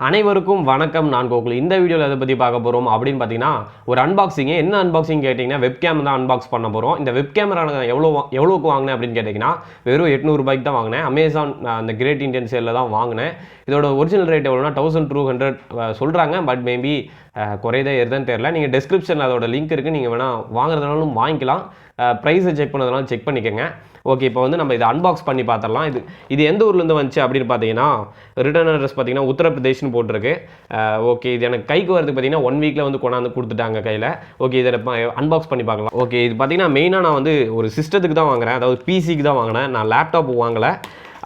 அனைவருக்கும் வணக்கம். நான் கோகுல். இந்த வீடியோவில் எதை பற்றி பார்க்க போகிறோம் அப்படின்னு பார்த்தீங்கன்னா, ஒரு அன்பாக்சிங். என்ன அன்பாக்சிங் கேட்டிங்கன்னா, வெப்கேம் தான் அன்பாக்ஸ் பண்ண போகிறோம். இந்த வெப்கேமரா நான் எவ்வளோக்கு வாங்கினேன் அப்படின்னு கேட்டிங்கன்னா, வெறும் 800 ரூபாய்க்கு தான் வாங்கினேன். அமேசான் அந்த கிரேட் இண்டியன் சேலில் தான் வாங்கினேன். இதோட ஒரிஜினல் ரேட் எவ்வளோனா 1200 சொல்கிறாங்க. பட் மேபி குறையதே ஏறுதான்னு தெரியல. நீங்கள் டிஸ்கிரிப்ஷனில் அதோட லிங்க் இருக்குது. நீங்கள் வேணால் வாங்குறதுனாலும் வாங்கிக்கலாம். ப்ரைஸை செக் பண்ணதுனாலும் செக் பண்ணிக்கோங்க. ஓகே, இப்போ வந்து நம்ம இதை அன்பாக்ஸ் பண்ணி பார்த்துடலாம். இது எந்த ஊர்லேருந்து வந்துச்சு அப்படின்னு பார்த்தீங்கன்னா, ரிட்டர்ன் அட்ரஸ் பார்த்தீங்கன்னா உத்தரப்பிரதேஷ்னு போட்டிருக்கு. ஓகே, இது எனக்கு கைக்கு வரதுக்கு பார்த்தீங்கன்னா 1 வீக்கில் வந்து கொண்டாந்து கொடுத்துட்டாங்க கையில். ஓகே, இதை அன்பாக்ஸ் பண்ணி பார்க்கலாம். ஓகே, இது பார்த்தீங்கன்னா மெயினாக நான் வந்து ஒரு சிஸ்டத்துக்கு தான் வாங்குறேன், அதாவது பிசிக்கு தான் வாங்கினேன். நான் லேப்டாப் வாங்கலை.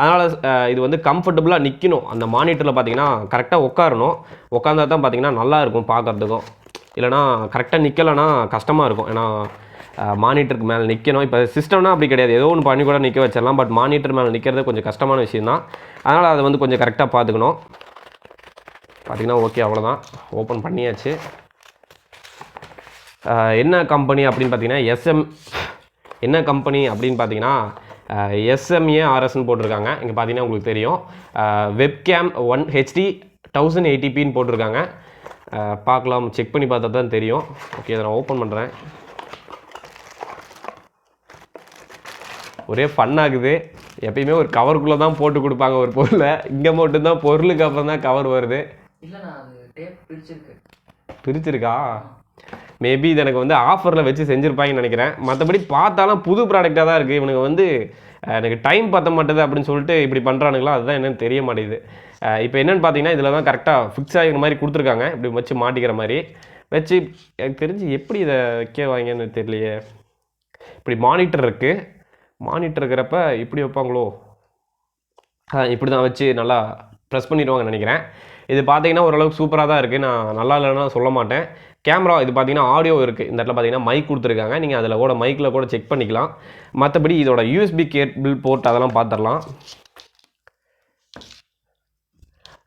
அதனால் இது வந்து கம்ஃபர்டபுளாக நிற்கணும். அந்த மானிட்டரில் பார்த்தீங்கன்னா கரெக்டாக உட்காரணும். உட்காந்தா தான் பார்த்தீங்கன்னா நல்லாயிருக்கும் பார்க்குறதுக்கும். இல்லைனா கரெக்டாக நிற்கலைன்னா கஷ்டமாக இருக்கும். ஏன்னா மானிட்டருக்கு மேலே நிற்கணும். இப்போ சிஸ்டம்னா அப்படி கிடையாது, ஏதோ ஒன்று பண்ணி கூட நிற்க வச்சிடலாம். பட் மானிட்டர் மேலே நிற்கிறது கொஞ்சம் கஷ்டமான விஷயம் தான். அதனால் அதை வந்து கொஞ்சம் கரெக்டாக பார்த்துக்கணும். பார்த்திங்கன்னா ஓகே, அவ்வளோதான். ஓப்பன் பண்ணியாச்சு. என்ன கம்பெனி அப்படின்னு பார்த்தீங்கன்னா என்ன கம்பெனி அப்படின்னு பார்த்தீங்கன்னா SMARSன்னு போட்டிருக்காங்க. இங்கே பார்த்தீங்கன்னா உங்களுக்கு தெரியும். வெப்கேம் 1 HD 1080pன்னு போட்டிருக்காங்க. பார்க்கலாம், செக் பண்ணி பார்த்தா தான் தெரியும். ஓகே, இதை நான் ஓப்பன் பண்ணுறேன். ஒரே ஃபன் ஆகுது. எப்பயுமே ஒரு கவருக்குள்ளே தான் போட்டு கொடுப்பாங்க ஒரு பொருளை. இங்கே மட்டும்தான் பொருளுக்கு அப்புறம் தான் கவர் வருது. பிரிச்சிருக்கா? மேபி இது எனக்கு வந்து ஆஃபரில் வச்சு செஞ்சுருப்பாங்கன்னு நினைக்கிறேன். மற்றபடி பார்த்தாலும் புது ப்ராடக்டாக தான் இருக்குது. இவனுக்கு வந்து எனக்கு டைம் பற்ற மாட்டேது அப்படின்னு சொல்லிட்டு இப்படி பண்ணுறானுங்களா, அதுதான் என்னென்னு தெரிய மாட்டேங்குது. இப்போ என்னென்னு பார்த்தீங்கன்னா, இதில் தான் கரெக்டாக ஃபிக்ஸ் ஆகிற மாதிரி கொடுத்துருக்காங்க. இப்படி வச்சு மாட்டிக்கிற மாதிரி வச்சு. எனக்கு தெரிஞ்சு எப்படி இதை வைக்கவாங்கன்னு தெரியலையே. இப்படி மானிட்டர் இருக்குது. மானிட்டர் இருக்கிறப்ப இப்படி வைப்பாங்களோ? இப்படி தான் வச்சு நல்லா ப்ரெஸ் பண்ணிடுவாங்கன்னு நினைக்கிறேன். இது பார்த்தீங்கன்னா ஓரளவுக்கு சூப்பராக தான் இருக்குது. நான் நல்லா இல்லைன்னா சொல்ல மாட்டேன். கேமரா இது பார்த்தீங்கன்னா ஆடியோ இருக்குது. இந்த இடத்துல பார்த்தீங்கன்னா மைக் கொடுத்துருக்காங்க. நீங்கள் அதில் கூட மைக்கில் கூட செக் பண்ணிக்கலாம். மற்றபடி இதோட USB கேபிள் போர்ட் அதெல்லாம் பார்த்துடலாம்.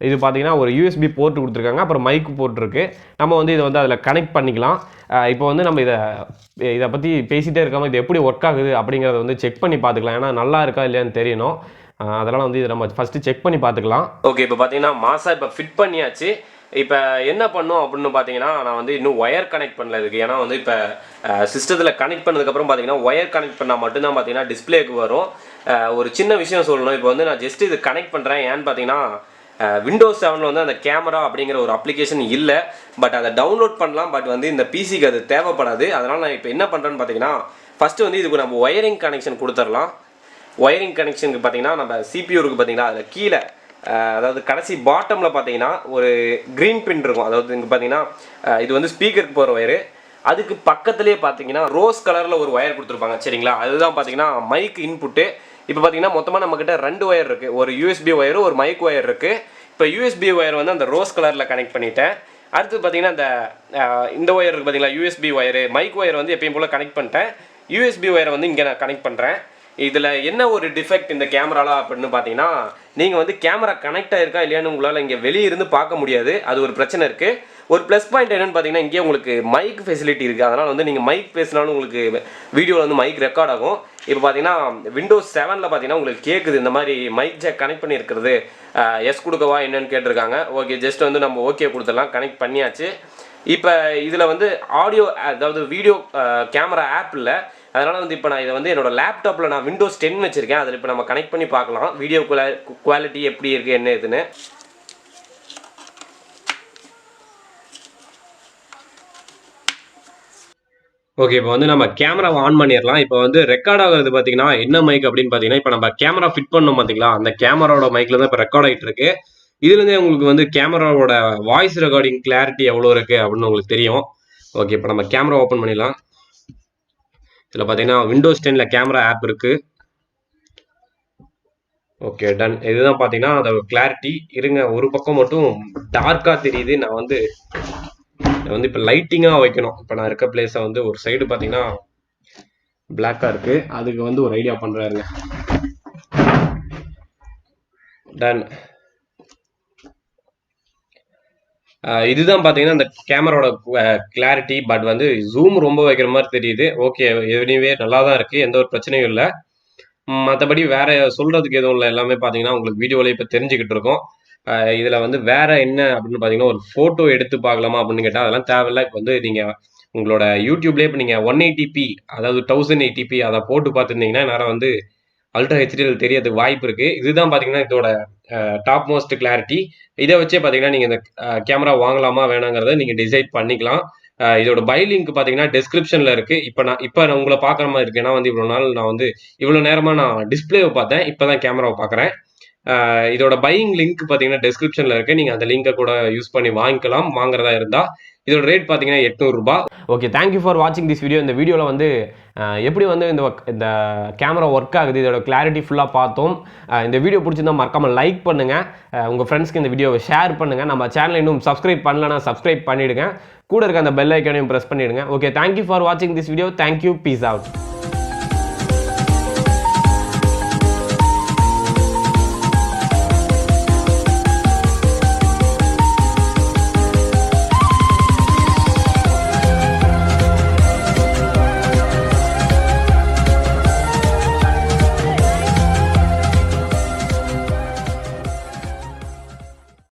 இது பார்த்தீங்கன்னா ஒரு USB போர்ட் கொடுத்துருக்காங்க. அப்புறம் மைக் போர்ட் இருக்குது. நம்ம வந்து இதை வந்து அதில் கனெக்ட் பண்ணிக்கலாம். இப்போ வந்து நம்ம இதை பற்றி பேசிகிட்டே இருக்காமல் இது எப்படி ஒர்க் ஆகுது அப்படிங்கிறத வந்து செக் பண்ணி பார்த்துக்கலாம். ஏன்னா நல்லா இருக்கா இல்லையான்னு தெரியணும். அதனால் வந்து இதை நம்ம ஃபஸ்ட்டு செக் பண்ணி பார்த்துக்கலாம். ஓகே, இப்போ பார்த்தீங்கன்னா மாசா இப்போ ஃபிட் பண்ணியாச்சு. இப்போ என்ன பண்ணும் அப்படின்னு பார்த்தீங்கன்னா, நான் வந்து இன்னும் ஒயர் கனெக்ட் பண்ணல இதுக்கு. ஏன்னா வந்து இப்போ சிஸ்டத்தில் கனெக்ட் பண்ணதுக்கப்புறம் பார்த்தீங்கன்னா ஒயர் கனெக்ட் பண்ணால் மட்டும்தான் பார்த்தீங்கன்னா டிஸ்பிளேக்கு வரும். ஒரு சின்ன விஷயம் சொல்லணும். இப்போ வந்து நான் ஜஸ்ட் இது கனெக்ட் பண்ணுறேன். ஏன்னு பார்த்தீங்கன்னா விண்டோஸ் 7 வந்து அந்த கேமரா அப்படிங்கிற ஒரு அப்ளிகேஷன் இல்லை. பட் அதை டவுன்லோட் பண்ணலாம். பட் வந்து இந்த பிசிக்கு அது தேவைப்படாது. அதனால் நான் இப்போ என்ன பண்ணுறேன்னு பார்த்தீங்கன்னா, ஃபஸ்ட்டு வந்து இதுக்கு நம்ம ஒயரிங் கனெக்ஷன் கொடுத்துடலாம். ஒயரிங் கனெக்ஷனுக்கு பார்த்தீங்கன்னா நம்ம CPU இருக்குது பார்த்தீங்கன்னா, அதில் கீழே அதாவது கடைசி பாட்டமில் பார்த்தீங்கன்னா ஒரு க்ரீன் பின் இருக்கும். அதாவது இங்கே பார்த்தீங்கன்னா இது வந்து ஸ்பீக்கருக்கு போகிற ஒயரு. அதுக்கு பக்கத்துலேயே பார்த்தீங்கன்னா ரோஸ் கலரில் ஒரு ஒயர் கொடுத்துருப்பாங்க. சரிங்களா? அதுதான் பார்த்தீங்கன்னா மைக் இன்புட்டு. இப்போ பார்த்தீங்கன்னா மொத்தமாக நம்மக்கிட்ட 2 ஒயர் இருக்குது. ஒரு USB ஒயரு, ஒரு மைக் ஒயர் இருக்குது. இப்போ USB ஒயர் வந்து அந்த ரோஸ் கலரில் கனெக்ட் பண்ணிட்டேன். அடுத்து பார்த்தீங்கன்னா இந்த ஒயர் இருக்குது பார்த்தீங்களா, USB ஒயரு. மைக் ஒயர் வந்து எப்பயும் போல் கனெக்ட் பண்ணிட்டேன். USB ஒயரை வந்து இங்கே நான் கனெக்ட் பண்ணுறேன். இதில் என்ன ஒரு டிஃபெக்ட் இந்த கேமராவில் அப்படின்னு பார்த்தீங்கன்னா, நீங்கள் வந்து கேமரா கனெக்ட் ஆகிருக்கா இல்லையான்னு உங்களால் இங்கே வெளியே இருந்து பார்க்க முடியாது. அது ஒரு பிரச்சனை இருக்குது. ஒரு ப்ளஸ் பாயிண்ட் என்னென்னு பார்த்தீங்கன்னா, இங்கே உங்களுக்கு மைக் ஃபெசிலிட்டி இருக்குது. அதனால் வந்து நீங்கள் மைக் பேசினாலும் உங்களுக்கு வீடியோவில் வந்து மைக் ரெக்கார்ட் ஆகும். இப்போ பார்த்தீங்கன்னா விண்டோஸ் 7 பார்த்தீங்கன்னா உங்களுக்கு கேட்குது இந்த மாதிரி மைக் ஜாக் கனெக்ட் பண்ணியிருக்கிறது. எஸ் கொடுக்கவா என்னன்னு கேட்டிருக்காங்க. ஓகே, ஜஸ்ட் வந்து நம்ம ஓகே கொடுத்துடலாம். கனெக்ட் பண்ணியாச்சு. இப்போ இதில் வந்து ஆடியோ, அதாவது வீடியோ கேமரா ஆப் இல்லை. அதனால் வந்து இப்போ நான் இதை வந்து என்னோடய லேப்டாப்பில் நான் விண்டோஸ் 10 வச்சுருக்கேன். அதில் இப்போ நம்ம கனெக்ட் பண்ணி பார்க்கலாம் வீடியோ குவாலிட்டி எப்படி இருக்குது என்ன இதுன்னு. ஓகே, இப்போ வந்து நம்ம கேமராவை ஆன் பண்ணிடலாம். இப்போ வந்து ரெக்கார்ட் ஆகுறது பார்த்தீங்கன்னா என்ன மைக் அப்படின்னு பார்த்தீங்கன்னா, இப்போ நம்ம கேமரா ஃபிட் பண்ணோம் பார்த்தீங்களா, அந்த கேமராவோட மைக்கில் தான் இப்போ ரெக்கார்ட் ஆகிட்டு இருக்கு. இதுலேருந்தே உங்களுக்கு வந்து கேமராவோட வாய்ஸ் ரெக்கார்டிங் கிளாரிட்டி எவ்வளோ இருக்குது அப்படின்னு உங்களுக்கு தெரியும். ஓகே, இப்போ நம்ம கேமரா ஓப்பன் பண்ணிடலாம். இதில் பார்த்தீங்கன்னா விண்டோஸ் 10 கேமரா ஆப் இருக்குது. Okay, done. இதுதான் பார்த்தீங்கன்னா அதோட கிளாரிட்டி. இருங்க, ஒரு பக்கம் மட்டும் டார்க்காக தெரியுது. நான் வந்து இப்போ லைட்டிங்காக வைக்கணும். இப்போ நான் இருக்க பிளேஸை வந்து ஒரு சைடு பார்த்தீங்கன்னா பிளாக்காக இருக்குது. அதுக்கு வந்து ஒரு ஐடியா பண்ணுறாருங்க. டன். இதுதான் பார்த்தீங்கன்னா இந்த கேமராவோட கிளாரிட்டி. பட் வந்து ஜூம் ரொம்ப வைக்கிற மாதிரி தெரியுது. ஓகே, எனிவே நல்லா தான் இருக்குது, எந்த ஒரு பிரச்சனையும் இல்லை. மற்றபடி வேறு சொல்கிறதுக்கு எதுவும் இல்லை. எல்லாமே பார்த்தீங்கன்னா உங்களுக்கு வீடியோவில் இப்போ தெரிஞ்சுக்கிட்டு இருக்கோம். இதில் வந்து வேற என்ன அப்படின்னு பார்த்தீங்கன்னா, ஒரு ஃபோட்டோ எடுத்து பார்க்கலாமா அப்படின்னு கேட்டால் அதெல்லாம் தேவையில்ல. இப்போ வந்து நீங்கள் உங்களோட யூடியூப்லேயே இப்போ நீங்கள் 180p அதாவது 1080p அதை போட்டு பார்த்துருந்தீங்கன்னா நேரம் வந்து அல்ட்ரா ஹெச்டியில் தெரியறதுக்கு வாய்ப்பு இருக்கு. இதுதான் பார்த்தீங்கன்னா இதோட டாப் மோஸ்ட் கிளாரிட்டி. இதை வச்சே பார்த்தீங்கன்னா நீங்கள் இந்த கேமரா வாங்கலாமா வேணாங்கிறத நீங்கள் டிசைட் பண்ணிக்கலாம். இதோட பை லிங்க் பார்த்தீங்கன்னா டிஸ்கிரிப்ஷனில் இருக்கு. இப்போ நான் உங்களை பார்க்குற மாதிரி இருக்கு. ஏன்னா வந்து இவ்வளோ நாள் நான் வந்து இவ்வளோ நேரமாக நான் டிஸ்பிளேவை பார்த்தேன். இப்போ தான் கேமராவை பார்க்குறேன். இதோட பையிங் லிங்க் பார்த்தீங்கன்னா டிஸ்கிரிப்ஷனில் இருக்கு. நீங்கள் அந்த லிங்கை கூட யூஸ் பண்ணி வாங்கிக்கலாம் வாங்குறதா இருந்தால். இதோட ரேட் பார்த்தீங்கன்னா ரூ. 800. ஓகே, தேங்க்யூ ஃபார் வாட்சிங் திஸ் வீடியோ. இந்த வீடியோவில் வந்து எப்படி வந்து இந்த கேமரா ஒர்க் ஆகுது, இதோட கிளாரிட்டி ஃபுல்லாக பார்த்தோம். இந்த வீடியோ பிடிச்சிருந்தா மறக்காமல் லைக் பண்ணுங்கள், உங்கள் ஃப்ரெண்ட்ஸ்க்கு இந்த வீடியோவை ஷேர் பண்ணுங்கள். நம்ம சேனலை இன்னும் சப்ஸ்கிரைப் பண்ணலன்னா சப்ஸ்கிரைப் பண்ணிவிடுங்க. கூட இருக்க அந்த பெல் ஐக்கானையும் ப்ரெஸ் பண்ணிவிடுங்க. ஓகே, தேங்க்யூ ஃபார் வாட்சிங் this video. Thank you, peace out.